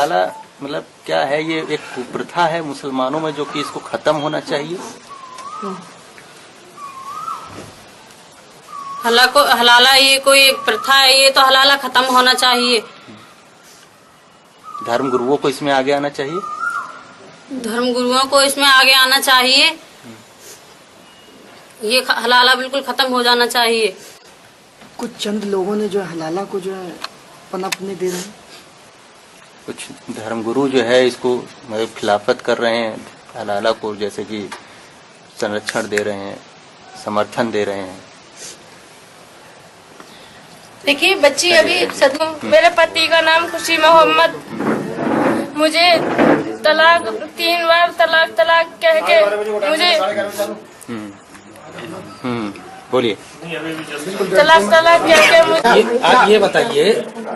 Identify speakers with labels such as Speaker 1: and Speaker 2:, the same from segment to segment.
Speaker 1: हलाला मतलब क्या है? ये एक कुप्रथा है मुसलमानों में जो कि इसको खत्म होना चाहिए।
Speaker 2: हलाला ये कोई प्रथा है, ये तो हलाला खत्म होना चाहिए।
Speaker 1: धर्म गुरुओं को इसमें आगे आना चाहिए।
Speaker 2: धर्म गुरुओं को इसमें आगे आना चाहिए। ये हलाला बिल्कुल खत्म हो जाना चाहिए।
Speaker 3: कुछ चंद लोगों ने जो हलाला को जो है पनपने दे रहे हैं,
Speaker 1: कुछ धर्मगुरु जो है इसको मतलब खिलाफत कर रहे हैं हलाला को, जैसे कि संरक्षण दे रहे हैं, समर्थन दे रहे हैं।
Speaker 4: देखिए बच्ची अभी मेरे पति का नाम खुशी मोहम्मद, मुझे तलाक 3 बार तलाक कह के मुझे
Speaker 1: बोलिए।
Speaker 4: तलाक कह के मुझे।
Speaker 5: आप ये बताइए,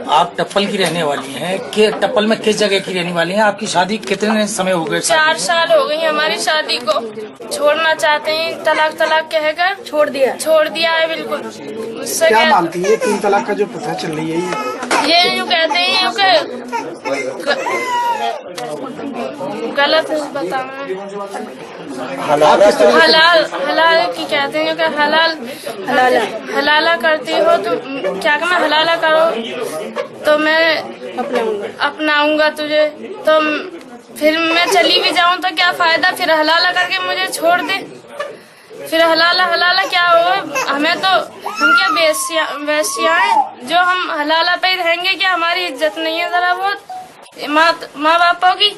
Speaker 5: आप टप्पल की रहने वाली हैं कि टप्पल में किस जगह की रहने वाली हैं? आपकी शादी कितने समय हो गए?
Speaker 4: 4 साल हो गई हमारी शादी को। छोड़ना चाहते हैं, तलाक कहकर छोड़ दिया है बिल्कुल। उससे
Speaker 3: क्या मानती है 3 तलाक का जो प्रथा चल रही है
Speaker 4: ये यूँ कहते हैं गलत है, बताना हलाल की कहते हैं कि हलाला करती हो तो क्या करना, हलाला करो तो मैं अपनाऊंगा तुझे, तो फिर मैं चली भी जाऊं तो क्या फायदा, फिर हलाला करके मुझे छोड़ दे, फिर हलाला क्या हो? हमें तो हम क्या वैश्याएं जो हम हलाला पे ही रहेंगे? क्या हमारी इज्जत नहीं है जरा बहुत माँ बापों की?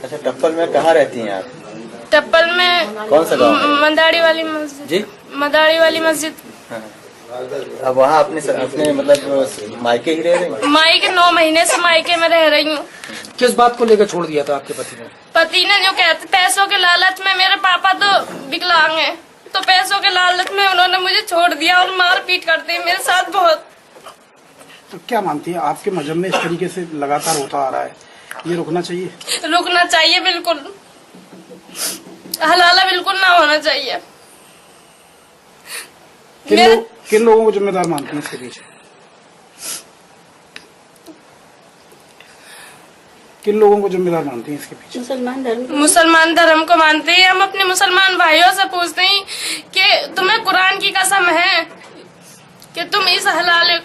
Speaker 1: अच्छा, टप्पल में कहाँ रहती हैं आप?
Speaker 4: टप्पल में
Speaker 1: कौन सा गाँव?
Speaker 4: मदारी वाली मस्जिद जी, मदारी वाली मस्जिद।
Speaker 1: हाँ। अब वहाँ अपने मतलब मायके ही रह रही हैं?
Speaker 4: मायके 9 महीने से मायके में रह रही हूँ।
Speaker 5: किस बात को लेकर छोड़ दिया था आपके पति ने?
Speaker 4: पति ने जो कहते पैसों के लालच में, मेरे पापा तो विकलांग हैं, तो पैसों के लालच में उन्होंने मुझे छोड़ दिया और मारपीट करते हैं मेरे साथ बहुत।
Speaker 3: तो क्या मानती है आपके मजहब में इस तरीके से लगातार होता आ रहा है, ये रुकना चाहिए?
Speaker 4: रुकना चाहिए बिल्कुल, हलाला बिल्कुल ना होना चाहिए।
Speaker 3: किन लोगों को जिम्मेदार मानती हैं इसके पीछे? किन लोगों को जिम्मेदार मानती हैं इसके पीछे?
Speaker 4: मुसलमान धर्म को मानते हैं। हम अपने मुसलमान भाइयों से पूछते हैं कि तुम्हें कुरान की कसम है कि तुम इस हलाल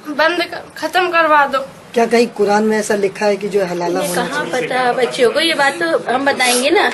Speaker 4: बंद खत्म करवा दो।
Speaker 3: क्या कहीं कुरान में ऐसा लिखा है कि जो हलाला होना चाहिए?
Speaker 6: कहाँ पता बच्चों को, ये बात तो हम बताएंगे ना।